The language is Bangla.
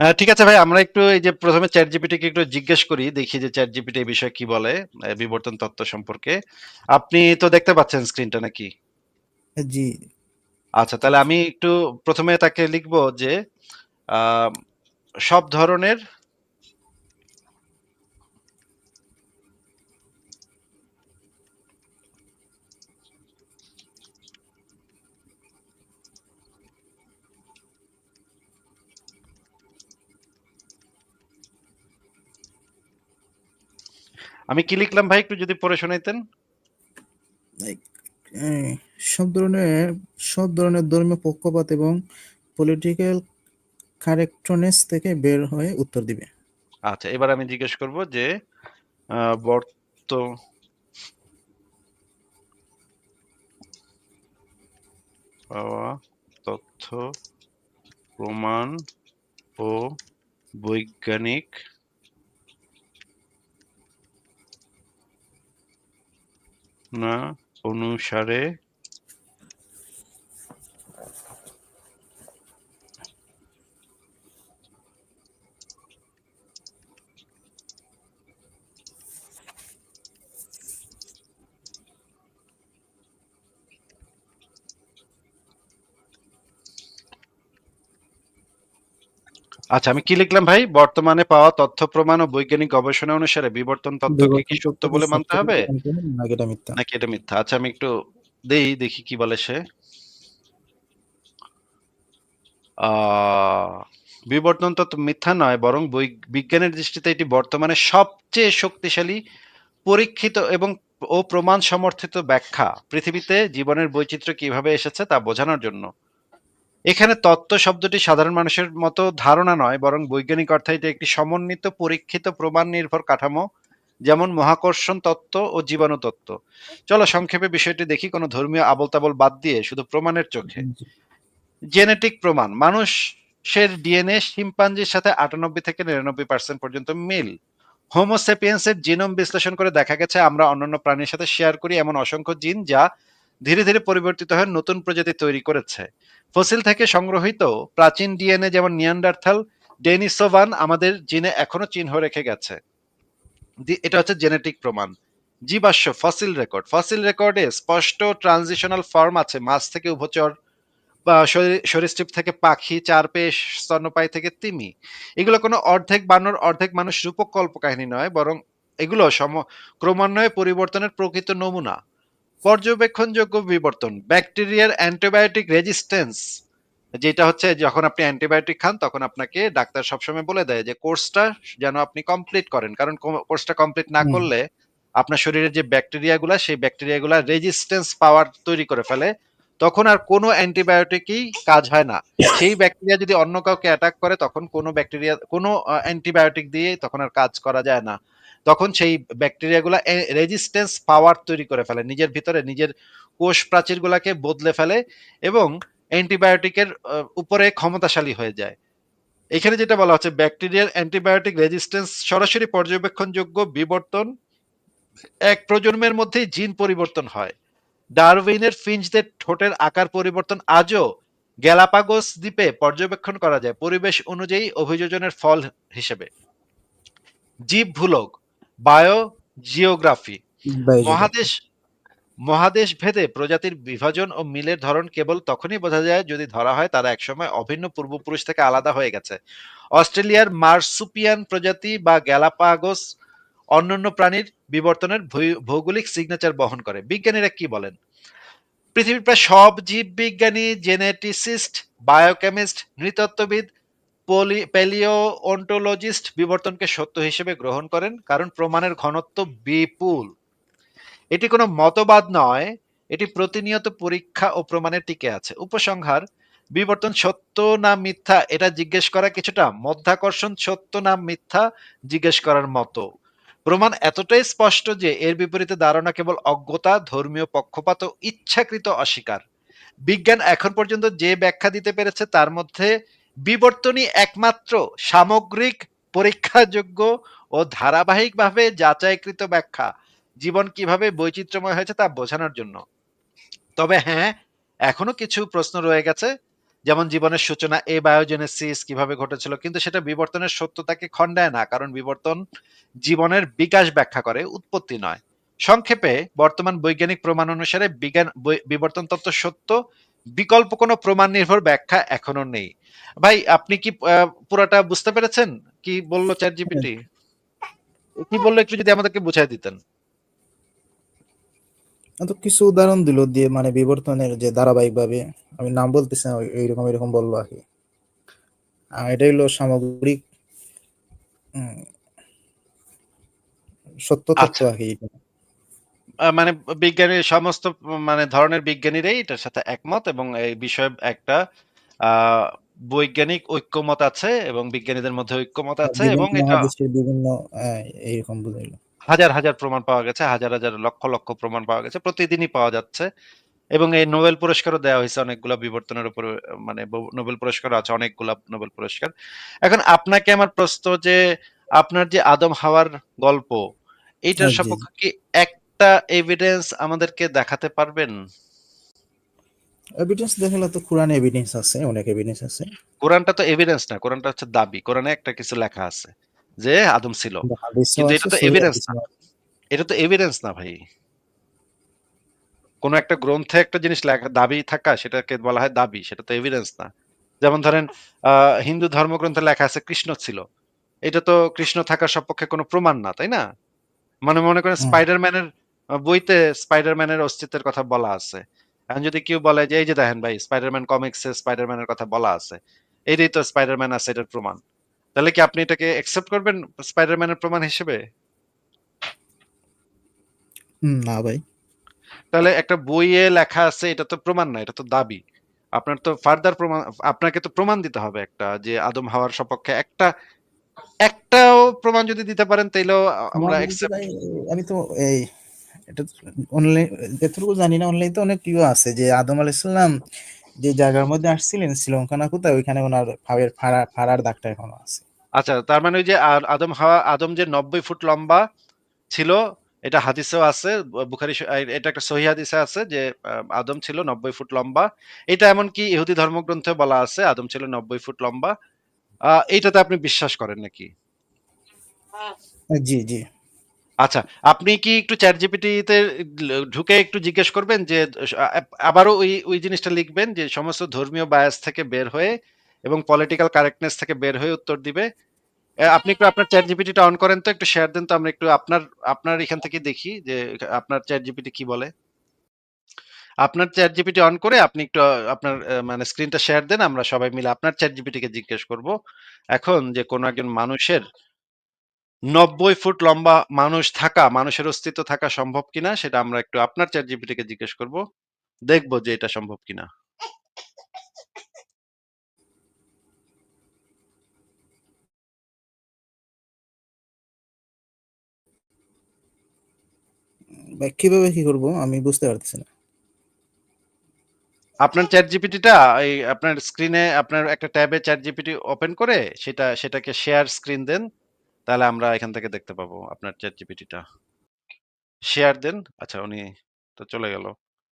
ঠিক আছে ভাই, আমরা একটু এই যে প্রথমে ChatGPT কে একটু জিজ্ঞেস করি, দেখি যে ChatGPT এই বিষয়ে কি বলে, বিবর্তন তত্ত্ব সম্পর্কে। আপনি তো দেখতে পাচ্ছেন স্ক্রিনটা নাকি? জি। আচ্ছা, তাহলে আমি একটু প্রথমে তাকে লিখবো যে আহ, সব ধরনের, আমি কি লিখলাম ভাই, একটু যদি পড়ে শোনাইতেন। লাইক সব ধরনের সব ধরনের ধর্মীয় পক্ষপাত এবং পলিটিক্যাল কারেক্টনেস থেকে বের হয়ে উত্তর দিবে। আচ্ছা, এবার আমি জিজ্ঞেস করব যে বর্তমানে পাওয়া তথ্য, প্রমাণ ও বৈজ্ঞানিক না অনুসারে আচ্ছা, আমি কি লিখলাম ভাই? বর্তমানে পাওয়া তথ্য, প্রমাণ ও বৈজ্ঞানিক গবেষণা অনুসারে বিবর্তন তত্ত্বকে কি বিবর্তন সত্য তত্ত্বকে বলে মানতে সত্য হবে, বলে মানতে হবে নাকি এটা মিথ্যা? নাকি এটা মিথ্যা? আচ্ছা, আমি একটু দেখি কি বলে সে। আহ বিবর্তন তত্ত্ব মিথ্যা নয়, বরং বিজ্ঞানের দৃষ্টিতে এটি বর্তমানে সবচেয়ে শক্তিশালী, পরীক্ষিত এবং প্রমাণ সমর্থিত ব্যাখ্যা, পৃথিবীতে জীবনের বৈচিত্র্য কিভাবে এসেছে তা বোঝানোর জন্য। এখানে তত্ত্ব শব্দটি সাধারণ মানুষের মতো ধারণা নয়, বরং বৈজ্ঞানিক অর্থে এটি একটি সমন্বিত, পরীক্ষিত, প্রমাণ নির্ভর কাঠামো, যেমন মহাকর্ষণ তত্ত্ব ও জীবাণু তত্ত্ব। চলো সংক্ষেপে বিষয়টি দেখি, কোনো ধর্মীয় আবোল তাবোল বাদ দিয়ে শুধু প্রমাণের চোখে। জি। জেনেটিক প্রমাণ: মানুষের ডিএনএ শিম্পাঞ্জির সাথে 98 থেকে 99% পর্যন্ত মিল। হোমোসেপিয়েন্সের জিনোম বিশ্লেষণ করে দেখা গেছে আমরা অন্যান্য প্রাণীর সাথে শেয়ার করি এমন অসংখ্য জিন, যা ধীরে ধীরে পরিবর্তিত হয়ে নতুন প্রজাতি তৈরি করেছে। ফসিল থেকে সংগ্রহীত প্রাচীন ডিএনএ যেমন নিয়ান্ডারথাল, ডেনিসোভান আমাদের জিনে এখনো চিহ্ন রেখে গেছে। এটা হচ্ছে জেনেটিক প্রমাণ। জীবাশ্ম, ফসিল রেকর্ড: ফসিল রেকর্ডে স্পষ্ট ট্রানজিশনাল ফর্ম আছে, মাছ থেকে উভচর বা সরীসৃপ থেকে পাখি, চার পেয়ে স্তন্যপায়ী থেকে তিমি। এগুলো কোনো অর্ধেক বানর অর্ধেক মানুষ রূপক কল্পকাহিনী নয়, বরং এগুলো ক্রমান্বয়ে পরিবর্তনের প্রকৃত নমুনা। পর্যবেক্ষণযোগ্য বিবর্তন: ব্যাকটেরিয়ার অ্যান্টিবায়োটিক রেজিস্ট্যান্স, যেটা হচ্ছে যখন আপনি অ্যান্টিবায়োটিক খান তখন আপনাকে ডাক্তার সবসময় বলে দেয় যে কোর্সটা যেন আপনি কমপ্লিট করেন, কারণ কোর্সটা কমপ্লিট না হুম। করলে আপনার শরীরের যে ব্যাকটেরিয়াগুলা, সেই ব্যাকটেরিয়াগুলা রেজিস্ট্যান্স পাওয়ার তৈরি করে ফেলে, তখন আর কোনো অ্যান্টিবায়োটিকই কাজ হয় না। সেই ব্যাকটেরিয়া যদি অন্য কাউকে অ্যাটাক করে, তখন কোনো অ্যান্টিবায়োটিক দিয়ে তখন আর কাজ করা যায় না। তখন সেই ব্যাকটেরিয়াগুলা রেজিস্ট্যান্স পাওয়ার তৈরি করে ফেলে, নিজের ভিতরে নিজের কোষ প্রাচীরগুলাকে বদলে ফেলে এবং অ্যান্টিবায়োটিকের উপরে ক্ষমতাশালী হয়ে যায়। এখানে যেটা বলা হচ্ছে, ব্যাকটেরিয়ার অ্যান্টিবায়োটিক রেজিস্ট্যান্স সরাসরি পর্যবেক্ষণযোগ্য বিবর্তন, এক প্রজন্মের মধ্যেই জিন পরিবর্তন হয়। ডারউইনের ফিঞ্চদের ঠোঁটের আকার পরিবর্তন আজও গ্যালাপাগোস দ্বীপে পর্যবেক্ষণ করা যায় পরিবেশ অনুযায়ী অভিযোজনের ফল হিসেবে। জীব ভূলোক, বায়ো জিওগ্রাফি: বায়োজিওগ্রাফি। মহাদেশ মহাদেশ ভেদে প্রজাতির বিভাজন ও মিলের ধরন কেবল তখনই বোঝা যায় যদি ধরা হয় তারা একসময় অভিন্ন পূর্বপুরুষ থেকে আলাদা হয়ে গেছে। অস্ট্রেলিয়ার মার্সুপিয়ান প্রজাতি বা গ্যালাপাগোস অন্যান্য প্রাণীর বিবর্তনের ভৌগোলিক সিগনেচার বহন করে। বিজ্ঞানীরা কি বলেন? পৃথিবীর প্রায় সব জীববিজ্ঞানী, জেনেটিসিস্ট, বায়োকেমিস্ট, নৃতত্ত্ববিদ, প্যালিও অন্টোলজিস্ট বিবর্তনকে সত্য হিসেবে গ্রহণ করেন, কারণ প্রমাণের ঘনত্ব বিপুল। এটি কোনো মতবাদ নয়, এটি প্রতিনিয়ত পরীক্ষা ও প্রমাণে টিকে আছে। উপসংহার: বিবর্তন সত্য না মিথ্যা এটা জিজ্ঞেস করা কিছুটা মধ্যাকর্ষণ সত্য না মিথ্যা জিজ্ঞেস করার মতো। প্রমাণ এতটাই স্পষ্ট যে এর বিপরীতে ধারণা কেবল অজ্ঞতা, ধর্মীয় পক্ষপাত ও ইচ্ছাকৃত অস্বীকার। বিজ্ঞান এখন পর্যন্ত যে ব্যাখ্যা দিতে পেরেছে তার মধ্যে বিবর্তনই একমাত্র সামগ্রিক, পরীক্ষাযোগ্য ও ধারাবাহিকভাবে যাচাইকৃত ব্যাখ্যা জীবন কিভাবে বৈচিত্র্যময় হয়েছে তা বোঝানোর জন্য। তবে হ্যাঁ, এখনো কিছু প্রশ্ন রয়ে গেছে, যেমন জীবনের সূচনা বায়োজেনেসিস কিভাবে ঘটেছিল, কিন্তু সেটা বিবর্তনের সত্যতাকে খণ্ডায় না, কারণ বিবর্তন জীবনের বিকাশ ব্যাখ্যা করে, উৎপত্তি নয়। সংক্ষেপে বর্তমান বৈজ্ঞানিক প্রমাণ অনুসারে বিবর্তন তত্ত্ব সত্য, বিকল্প কোনো প্রমাণ নির্ভর ব্যাখ্যা এখনো নেই। ভাই আপনি কি পুরাটা বুঝতে পেরেছেন? কি বললো চ্যাট হ্যাঁ, জিপিটি? কি বললো একটু যদি আমাদেরকে বুঝাই দিতেন। তো কিছু উদাহরণ দিল দিয়ে মানে বিবর্তনের যে ধারাবাহিকভাবে, আমি নাম বলতেছি না, এইরকম এরকম বললো আর কি। এটা হলো সামগ্রিক উম, সত্য তত্ত্ব আচ্ছা, আর কি এটা। মানে বিজ্ঞানী সমস্ত মানে ধরনের বিজ্ঞানীরাই এটার সাথে একমত, এবং এই বিষয়ে একটা আহ বৈজ্ঞানিক ঐক্যমত আছে এবং বিজ্ঞানীদের মধ্যে ঐক্যমত আছে, এবং বিভিন্ন এটা মহাদেশের বিভিন্ন এইরকম বুঝাইলো। হাজার হাজার প্রমাণ পাওয়া গেছে, হাজার হাজার লক্ষ লক্ষ প্রমাণ পাওয়া গেছে, প্রতিদিনই পাওয়া যাচ্ছে। এবং এই নোবেল পুরস্কারও দেওয়া হয়েছে অনেকগুলা বিবর্তনের উপর, মানে নোবেল পুরস্কার আছে অনেকগুলা নোবেল পুরস্কার। এখন আপনাকে আমার প্রশ্ন যে আপনার যে আদম হাওয়ার গল্প, এইটার জি, সপক্ষে কি একটা এভিডেন্স আমাদেরকে দেখাতে পারবেন? এভিডেন্স দেখালে তো কোরআনে এভিডেন্স আছে, অনেক এভিডেন্স আছে। কোরআনটা তো এভিডেন্স না, কোরআনটা হচ্ছে দাবি। কোরআনে একটা কিছু লেখা আছে যে আদম ছিল, কিন্তু হাদিসও কিন্তু আছে, এটা তো সহিহ এভিডেন্স না। হাদিসও আছে। এটা তো এভিডেন্স না ভাই। কোন একটা গ্রন্থে একটা জিনিস লেখা দাবি থাকা, সেটাকে বলা হয় দাবি, সেটা তো এভিডেন্স না। যেমন ধরেন হিন্দু ধর্মগ্রন্থে লেখা আছে কৃষ্ণ ছিল, এটা তো কৃষ্ণ থাকার সপক্ষে কোনো প্রমাণ না, তাই না? মানে মনে করেন হুম, স্পাইডারম্যানের বইতে স্পাইডারম্যানের অস্তিত্বের কথা বলা আছে। এখন যদি কেউ বলে যে এই যে দেখেন ভাই স্পাইডারম্যান কমিক্সে স্পাইডারম্যানের কথা বলা আছে, এটাই তো স্পাইডারম্যান আছে, এটার প্রমাণ, তাহলে কি আপনি এটাকে একসেপ্ট করবেন স্পাইডারম্যানের প্রমাণ হিসেবে? না ভাই। তাহলে একটা বইয়ে লেখা আছে এটা তো প্রমাণ না, এটা তো দাবি। আপনার তো ফার্দার প্রমাণ, আপনাকে তো প্রমাণ দিতে হবে একটা, যে আদম হাওয়ার সপক্ষে একটা একটাও প্রমাণ যদি দিতে পারেন তাইলেও আমার আমরা বলতে একসেপ্ট। ভাই, আমি তো এই এটা অনলাইন এতটুকু জানি না, অনলাইন তো অনেক ইয়ে আছে যে আদম আলাইসাল্লাম যে জায়গার মধ্যে আসছিলেন, শ্রীলঙ্কা না কোথায়, ওইখানে ওনার পায়ের ফাড়ার দাগটা এখনো আছে। আচ্ছা, তার মানে ওই যে আদম যে 90 ফুট লম্বা ছিল, এটা হাদিসেও আছে। বুখারী এটা একটা সহিহ হাদিসে আছে যে আদম ছিল 90 ফুট লম্বা। এটা এমনকি ইহুদি ধর্মগ্রন্থে বলা আছে আদম ছিল 90 ফুট লম্বা। এইটাতে আপনি বিশ্বাস করেন নাকি? জি, জি। আচ্ছা, আপনি কি একটু চ্যাট জিপিটিতে ঢুকে একটু জিজ্ঞেস করবেন যে আবারও ওই ওই জিনিসটা লিখবেন যে সমস্ত ধর্মীয় বায়াস থেকে বের হয়ে এবং পলিটিক্যাল কারেক্টনেস থেকে বের হয়ে উত্তর দিবে। আপনি একটু আপনার চ্যাট জিপিটিটা অন করেন তো, একটু শেয়ার দেন তো, আমরা একটু আপনার আপনার এখান থেকে দেখি যে আপনার চ্যাট জিপিটি কি বলে। আপনার চ্যাট জিপিটি অন করে আপনি একটু আপনার মানে স্ক্রিনটা শেয়ার দেন, আমরা সবাই মিলে আপনার চ্যাট জিপিটিকে জিজ্ঞেস করব এখন যে কোনো একজন মানুষের 90 ফুট লম্বা মানুষের অস্তিত্ব থাকা সম্ভব কিনা, সেটা আমরা একটু আপনার চ্যাট জিপিটিকে জিজ্ঞেস করব, দেখবো যে এটা সম্ভব কিনা। ভাই কিভাবে কি করব আমি বুঝতে পারতেছি না। আপনার চ্যাট জিপিটিটা এই আপনার স্ক্রিনে আপনার একটা ট্যাবে চ্যাট জিপিটি ওপেন করে সেটাকে শেয়ার স্ক্রিন দেন, তাহলে আমরা এখান থেকে দেখতে পাবো আপনার চ্যাট জিপিটিটা। শেয়ার দেন। আচ্ছা, উনি তো চলে গেল।